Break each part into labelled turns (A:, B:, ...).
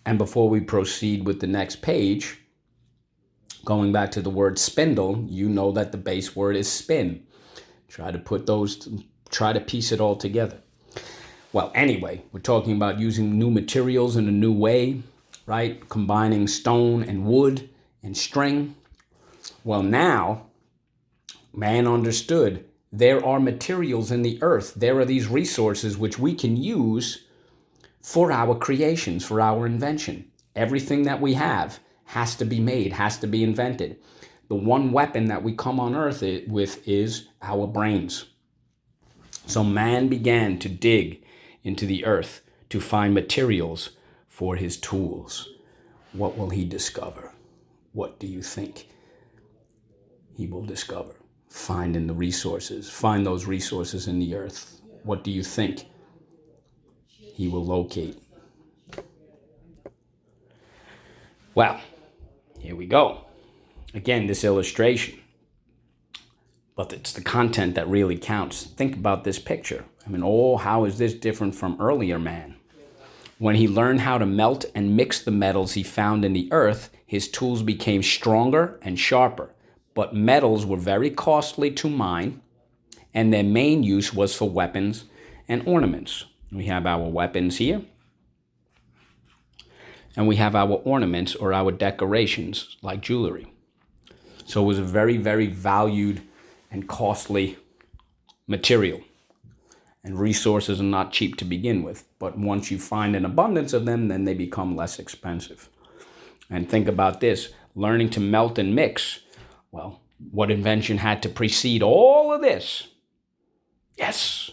A: And before we proceed with the next page, going back to the word spindle, you know that the base word is spin. Try to piece it all together. Well, anyway, we're talking about using new materials in a new way, right? Combining stone and wood and string. Well, now man understood there are materials in the earth. There are these resources which we can use for our creations, for our invention. Everything that we have has to be made, has to be invented. The one weapon that we come on earth with is our brains. So man began to dig into the earth to find materials for his tools. What will he discover? What do you think he will discover? Find those resources in the earth. What do you think he will locate? Well, here we go. Again, this illustration. But it's the content that really counts. Think about this picture. How is this different from earlier man? When he learned how to melt and mix the metals he found in the earth, his tools became stronger and sharper. But metals were very costly to mine, and their main use was for weapons and ornaments. We have our weapons here, and we have our ornaments or our decorations like jewelry. So it was a very, very valued and costly material. And resources are not cheap to begin with, but once you find an abundance of them, then they become less expensive. And think about this, learning to melt and mix. Well, what invention had to precede all of this? Yes,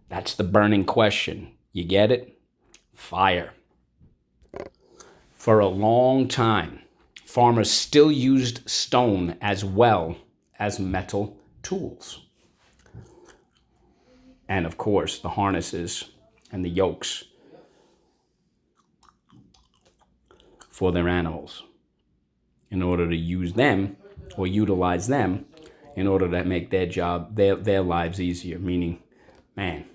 A: that's the burning question. You get it? Fire. For a long time, farmers still used stone as well as metal tools. And of course, the harnesses and the yokes for their animals in order to use them or utilize them in order to make their lives easier, meaning man.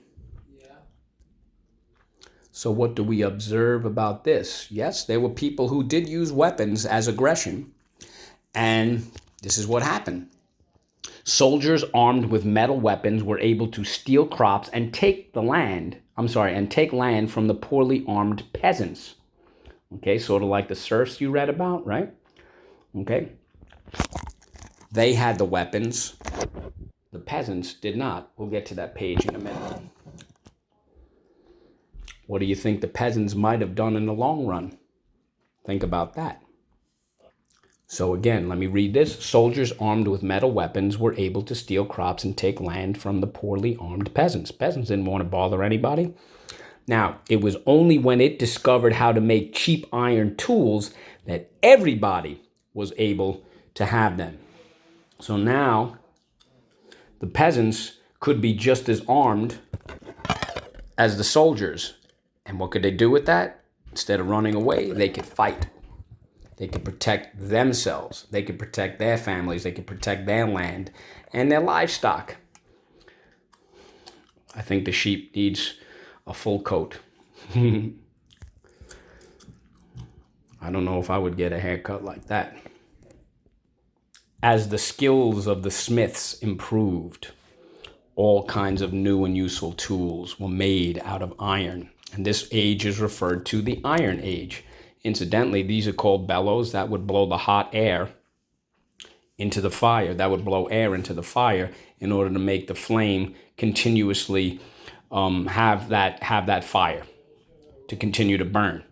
A: So what do we observe about this? Yes, there were people who did use weapons as aggression, and this is what happened. Soldiers armed with metal weapons were able to steal crops and take land from the poorly armed peasants. Okay, sort of like the serfs you read about, right? Okay. They had the weapons. The peasants did not. We'll get to that page in a minute. What do you think the peasants might have done in the long run? Think about that. So again, let me read this. Soldiers armed with metal weapons were able to steal crops and take land from the poorly armed peasants. Peasants didn't want to bother anybody. Now, it was only when it discovered how to make cheap iron tools that everybody was able to have them. So now, the peasants could be just as armed as the soldiers. And what could they do with that? Instead of running away, they could fight. They could protect themselves. They could protect their families. They could protect their land and their livestock. I think the sheep needs a full coat. I don't know if I would get a haircut like that. As the skills of the smiths improved, all kinds of new and useful tools were made out of iron. And this age is referred to the Iron Age. Incidentally, these are called bellows that would blow the hot air into the fire. That would blow air into the fire in order to make the flame continuously have that fire to continue to burn.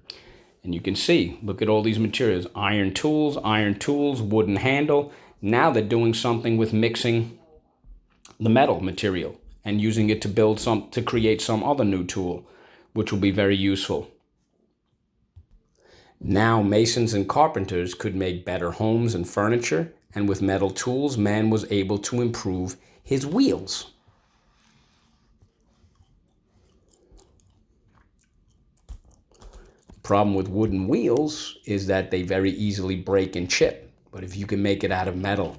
A: And you can see, look at all these materials. Iron tools, wooden handle. Now they're doing something with mixing the metal material and using it to create some other new tool, which will be very useful. Now masons and carpenters could make better homes and furniture, and with metal tools, man was able to improve his wheels. The problem with wooden wheels is that they very easily break and chip. But if you can make it out of metal,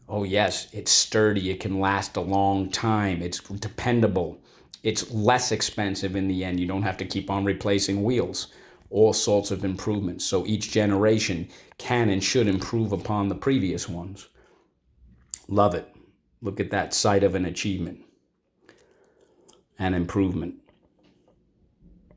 A: oh yes, it's sturdy, it can last a long time, it's dependable, it's less expensive in the end, you don't have to keep on replacing wheels. all sorts of improvements. So each generation can and should improve upon the previous ones. Love it. Look at that sight of an achievement and improvement.